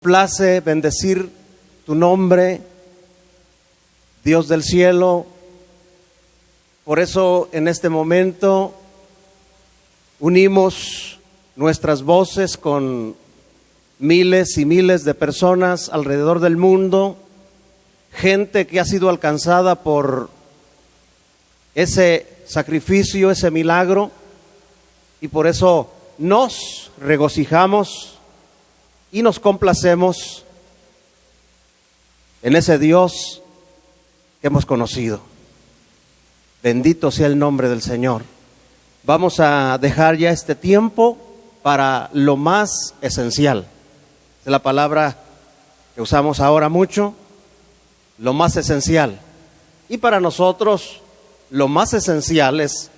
Place bendecir tu nombre, Dios del cielo. Por eso en este momento unimos nuestras voces con miles y miles de personas alrededor del mundo, gente que ha sido alcanzada por ese sacrificio, ese milagro, y por eso nos regocijamos y nos complacemos en ese Dios que hemos conocido. Bendito sea el nombre del Señor. Vamos a dejar ya este tiempo para lo más esencial. Es la palabra que usamos ahora mucho, lo más esencial. Y para nosotros lo más esencial es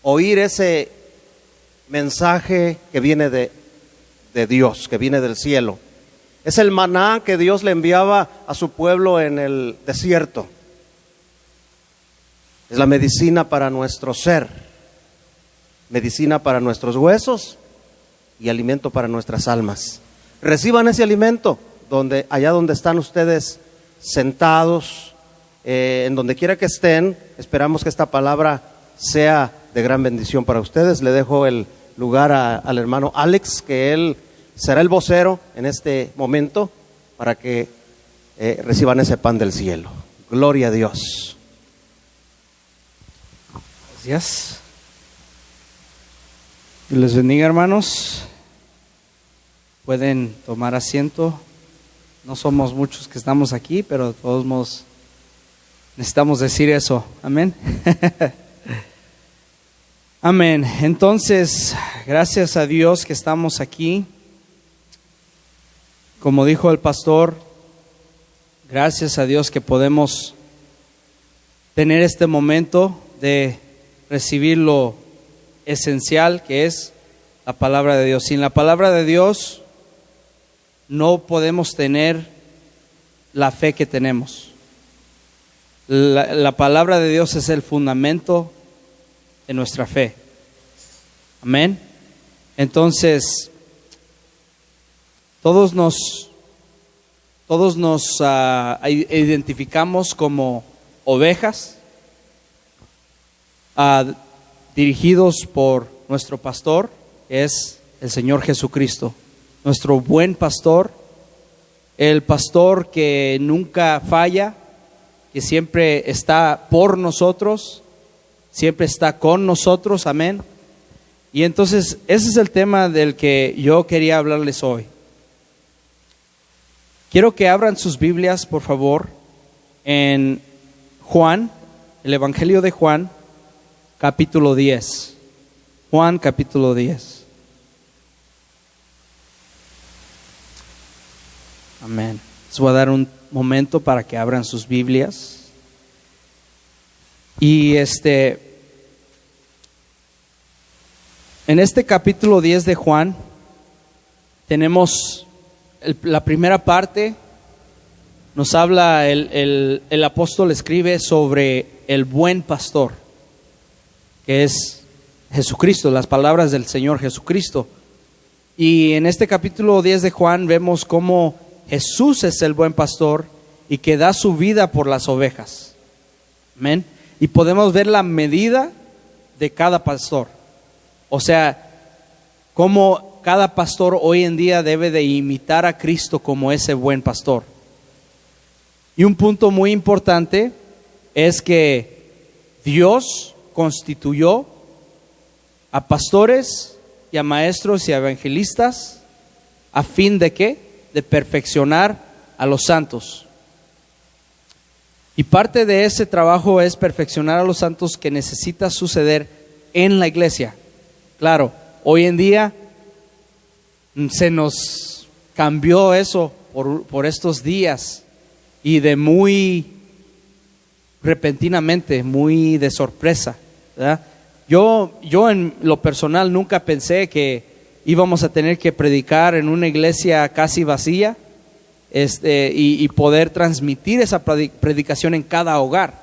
oír ese mensaje que viene de Dios, que viene del cielo. Es el maná que Dios le enviaba a su pueblo en el desierto. Es la medicina para nuestro ser, medicina para nuestros huesos y alimento para nuestras almas. Reciban ese alimento allá donde están ustedes sentados, en donde quiera que estén. Esperamos que esta palabra sea de gran bendición para ustedes. Le dejo el lugar al hermano Alex, que él será el vocero en este momento para que reciban ese pan del cielo. Gloria a Dios. Gracias. Dios les bendiga, hermanos. Pueden tomar asiento. No somos muchos que estamos aquí, pero de todos modos necesitamos decir eso. Amén. Amén. Entonces, gracias a Dios que estamos aquí. Como dijo el pastor, gracias a Dios que podemos tener este momento de recibir lo esencial que es la palabra de Dios. Sin la palabra de Dios no podemos tener la fe que tenemos. La palabra de Dios es el fundamento de nuestra fe. Amén. Entonces, todos nos identificamos como ovejas, dirigidos por nuestro pastor, que es el Señor Jesucristo, nuestro buen pastor, el pastor que nunca falla, que siempre está por nosotros, siempre está con nosotros. Amén. Y entonces ese es el tema del que yo quería hablarles hoy. Quiero que abran sus Biblias, por favor, en Juan, el Evangelio de Juan, capítulo 10. Juan, capítulo 10. Amén. Les voy a dar un momento para que abran sus Biblias. Y en este capítulo 10 de Juan tenemos la primera parte. Nos habla, el apóstol escribe sobre el buen pastor, que es Jesucristo, las palabras del Señor Jesucristo. Y en este capítulo 10 de Juan vemos cómo Jesús es el buen pastor y que da su vida por las ovejas. Amén. Y podemos ver la medida de cada pastor. O sea, cómo cada pastor hoy en día debe de imitar a Cristo como ese buen pastor. Y un punto muy importante es que Dios constituyó a pastores y a maestros y a evangelistas a fin de ¿qué? De perfeccionar a los santos. Y parte de ese trabajo es perfeccionar a los santos que necesita suceder en la iglesia. Claro, hoy en día se nos cambió eso por estos días y de muy repentinamente, muy de sorpresa, ¿verdad? Yo en lo personal nunca pensé que íbamos a tener que predicar en una iglesia casi vacía y poder transmitir esa predicación en cada hogar.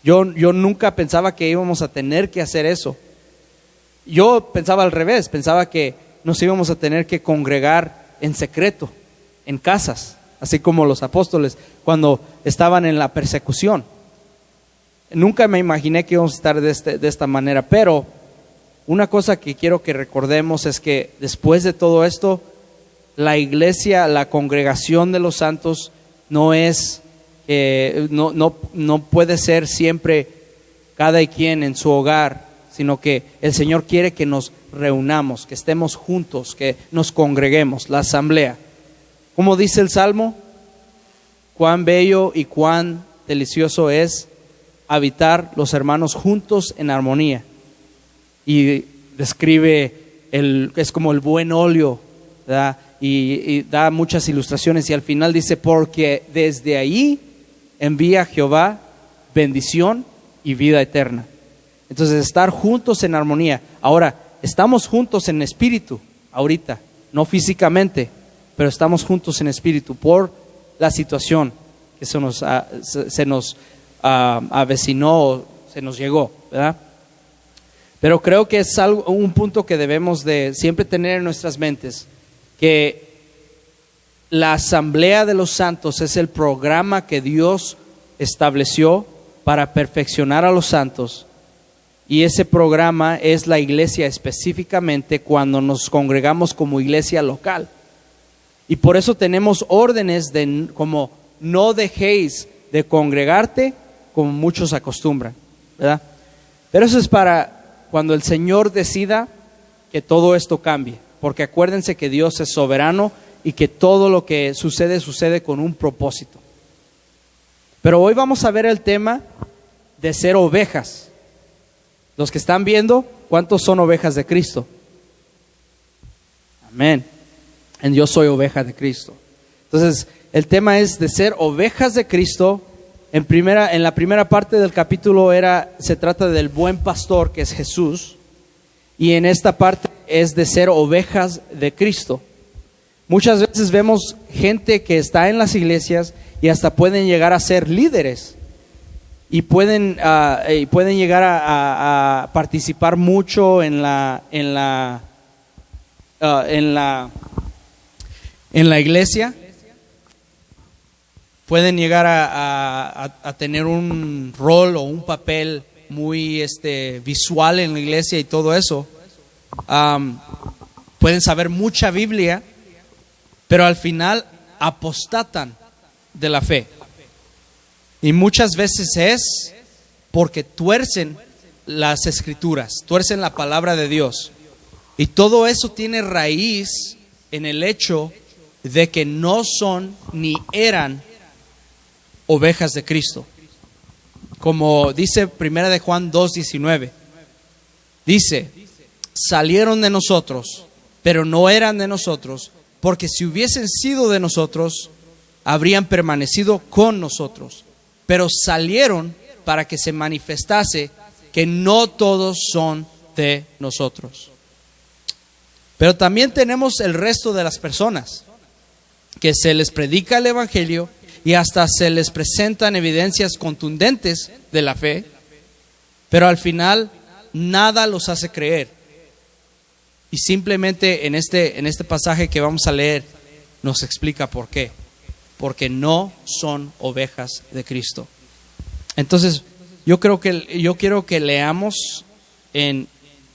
Yo nunca pensaba que íbamos a tener que hacer eso. Yo pensaba al revés, pensaba que nos íbamos a tener que congregar en secreto, en casas, así como los apóstoles cuando estaban en la persecución. Nunca me imaginé que íbamos a estar de esta manera, pero una cosa que quiero que recordemos es que después de todo esto, la iglesia, la congregación de los santos no puede ser siempre cada quien en su hogar, sino que el Señor quiere que nos reunamos, que estemos juntos, que nos congreguemos, la asamblea. Como dice el Salmo, cuán bello y cuán delicioso es habitar los hermanos juntos en armonía. Y describe, es como el buen óleo, ¿verdad? Y da muchas ilustraciones y al final dice, porque desde ahí envía Jehová bendición y vida eterna. Entonces estar juntos en armonía. Ahora, estamos juntos en espíritu ahorita, no físicamente, pero estamos juntos en espíritu por la situación que se nos avecinó, se nos llegó, ¿verdad? Pero creo que es un punto que debemos de siempre tener en nuestras mentes, que la asamblea de los santos es el programa que Dios estableció para perfeccionar a los santos, y ese programa es la iglesia específicamente cuando nos congregamos como iglesia local. Y por eso tenemos órdenes como no dejéis de congregarte como muchos acostumbran, ¿verdad? Pero eso es para cuando el Señor decida que todo esto cambie, porque acuérdense que Dios es soberano y que todo lo que sucede con un propósito. Pero hoy vamos a ver el tema de ser ovejas. Los que están viendo, ¿cuántos son ovejas de Cristo? Amén. Yo soy oveja de Cristo. Entonces, el tema es de ser ovejas de Cristo. En la primera parte del capítulo se trata del buen pastor, que es Jesús. Y en esta parte es de ser ovejas de Cristo. Muchas veces vemos gente que está en las iglesias y hasta pueden llegar a ser líderes. Y pueden llegar a participar mucho en la iglesia. Pueden llegar a tener un rol o un papel muy visual en la iglesia y todo eso. Pueden saber mucha Biblia, pero al final apostatan de la fe. Y muchas veces es porque tuercen las escrituras, tuercen la palabra de Dios. Y todo eso tiene raíz en el hecho de que no son ni eran ovejas de Cristo. Como dice 1 de Juan 2:19. Dice, salieron de nosotros, pero no eran de nosotros, porque si hubiesen sido de nosotros, habrían permanecido con nosotros. Pero salieron para que se manifestase que no todos son de nosotros. Pero también tenemos el resto de las personas que se les predica el evangelio y hasta se les presentan evidencias contundentes de la fe, pero al final nada los hace creer. Y simplemente en este pasaje que vamos a leer nos explica por qué. Porque no son ovejas de Cristo. Entonces, yo quiero que leamos en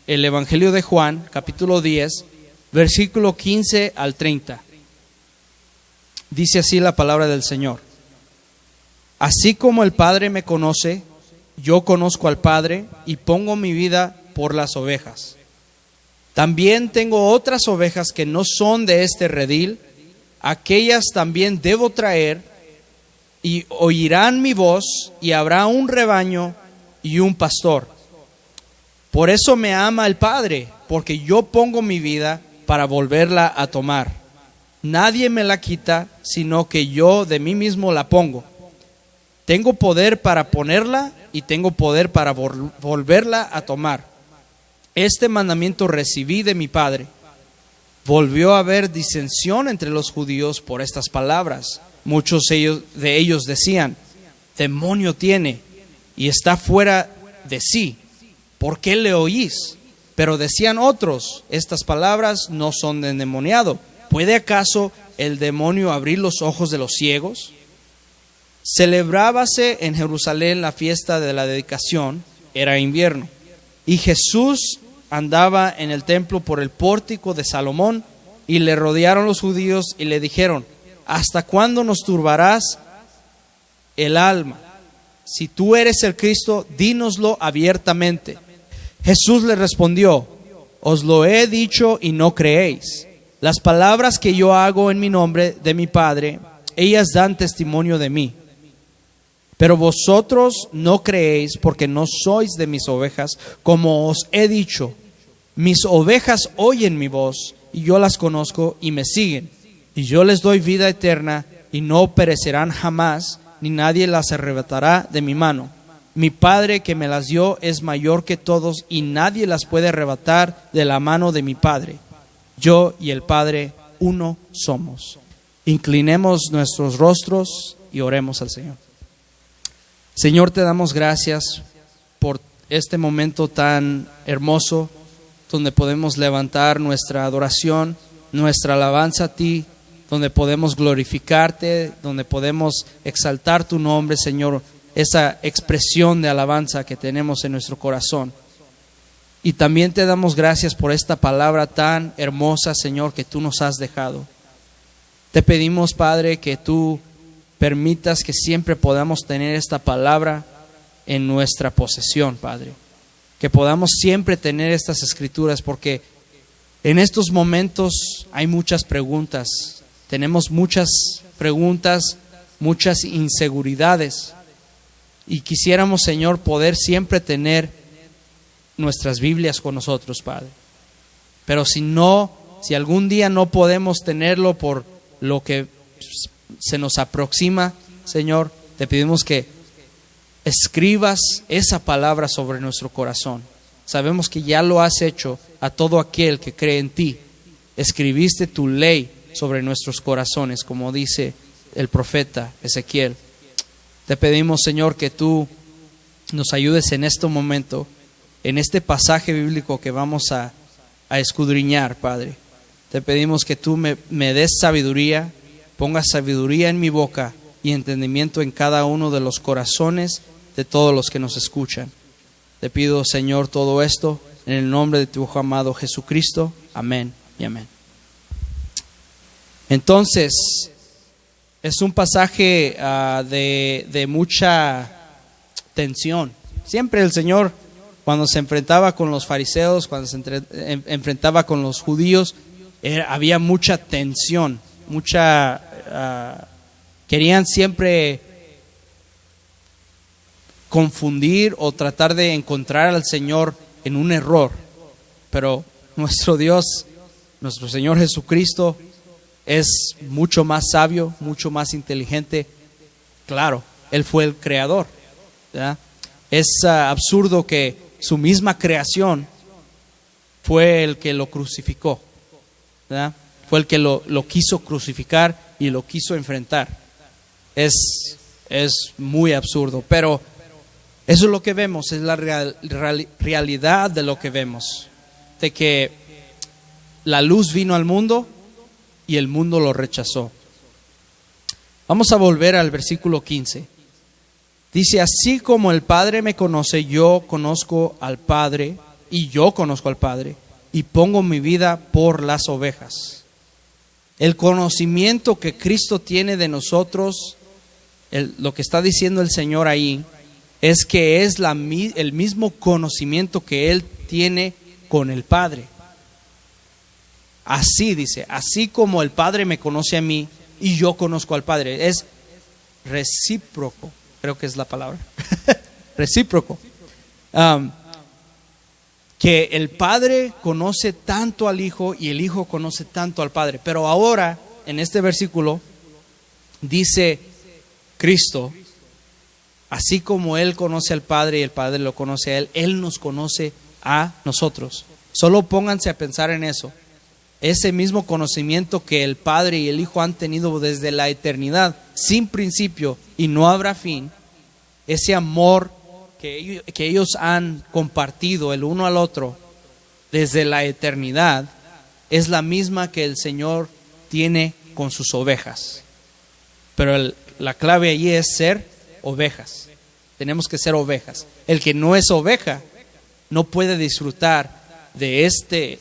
el Evangelio de Juan, capítulo 10, versículo 15 al 30. Dice así la palabra del Señor. Así como el Padre me conoce, yo conozco al Padre y pongo mi vida por las ovejas. También tengo otras ovejas que no son de este redil. Aquellas también debo traer y oirán mi voz y habrá un rebaño y un pastor. Por eso me ama el Padre, porque yo pongo mi vida para volverla a tomar. Nadie me la quita, sino que yo de mí mismo la pongo. Tengo poder para ponerla y tengo poder para volverla a tomar. Este mandamiento recibí de mi Padre. Volvió a haber disensión entre los judíos por estas palabras. Muchos de ellos decían, demonio tiene y está fuera de sí. ¿Por qué le oís? Pero decían otros, estas palabras no son de endemoniado, ¿puede acaso el demonio abrir los ojos de los ciegos? Celebrábase en Jerusalén la fiesta de la dedicación, era invierno, y Jesús andaba en el templo por el pórtico de Salomón, y le rodearon los judíos y le dijeron: ¿hasta cuándo nos turbarás el alma? Si tú eres el Cristo, dínoslo abiertamente. Jesús le respondió: os lo he dicho y no creéis. Las palabras que yo hago en mi nombre de mi Padre, ellas dan testimonio de mí. Pero vosotros no creéis porque no sois de mis ovejas, como os he dicho. Mis ovejas oyen mi voz, y yo las conozco y me siguen. Y yo les doy vida eterna, y no perecerán jamás, ni nadie las arrebatará de mi mano. Mi Padre que me las dio es mayor que todos, y nadie las puede arrebatar de la mano de mi Padre. Yo y el Padre uno somos. Inclinemos nuestros rostros y oremos al Señor. Señor, te damos gracias por este momento tan hermoso, donde podemos levantar nuestra adoración, nuestra alabanza a ti, donde podemos glorificarte, donde podemos exaltar tu nombre, Señor, esa expresión de alabanza que tenemos en nuestro corazón. Y también te damos gracias por esta palabra tan hermosa, Señor, que tú nos has dejado. Te pedimos, Padre, que tú permitas que siempre podamos tener esta palabra en nuestra posesión, Padre. Que podamos siempre tener estas escrituras, porque en estos momentos hay muchas preguntas. Tenemos muchas preguntas, muchas inseguridades. Y quisiéramos, Señor, poder siempre tener nuestras Biblias con nosotros, Padre. Pero si algún día no podemos tenerlo por lo que se nos aproxima, Señor, te pedimos que escribas esa palabra sobre nuestro corazón. Sabemos que ya lo has hecho a todo aquel que cree en ti. Escribiste tu ley sobre nuestros corazones, como dice el profeta Ezequiel. Te pedimos, Señor, que tú nos ayudes en este momento, en este pasaje bíblico que vamos a escudriñar, Padre. Te pedimos que tú me des sabiduría, pongas sabiduría en mi boca y entendimiento en cada uno de los corazones de todos los que nos escuchan. Te pido, Señor, todo esto en el nombre de tu Hijo amado Jesucristo. Amén y amén. Entonces, es un pasaje de mucha tensión. Siempre el Señor, cuando se enfrentaba con los fariseos, cuando se enfrentaba con los judíos, había mucha tensión, querían siempre confundir o tratar de encontrar al Señor en un error. Pero nuestro Dios, nuestro Señor Jesucristo, es mucho más sabio, mucho más inteligente. Claro, Él fue el creador, ¿verdad? Es absurdo que su misma creación fue el que lo crucificó, ¿verdad? Fue el que lo quiso crucificar y lo quiso enfrentar. Es muy absurdo, pero eso es lo que vemos, es la realidad de lo que vemos, de que la luz vino al mundo y el mundo lo rechazó. Vamos a volver al versículo 15. Dice: así como el Padre me conoce, yo conozco al Padre, y yo conozco al Padre, y pongo mi vida por las ovejas. El conocimiento que Cristo tiene de nosotros, lo que está diciendo el Señor ahí, es que es el mismo conocimiento que Él tiene con el Padre. Así dice, así como el Padre me conoce a mí y yo conozco al Padre. Es recíproco, creo que es la palabra. Recíproco. Que el Padre conoce tanto al Hijo y el Hijo conoce tanto al Padre. Pero ahora, en este versículo, dice Cristo: así como Él conoce al Padre y el Padre lo conoce a Él, Él nos conoce a nosotros. Solo pónganse a pensar en eso. Ese mismo conocimiento que el Padre y el Hijo han tenido desde la eternidad, sin principio y no habrá fin, ese amor que ellos han compartido el uno al otro desde la eternidad, es la misma que el Señor tiene con sus ovejas. Pero la clave allí es ser ovejas. Tenemos que ser ovejas. El que no es oveja no puede disfrutar de este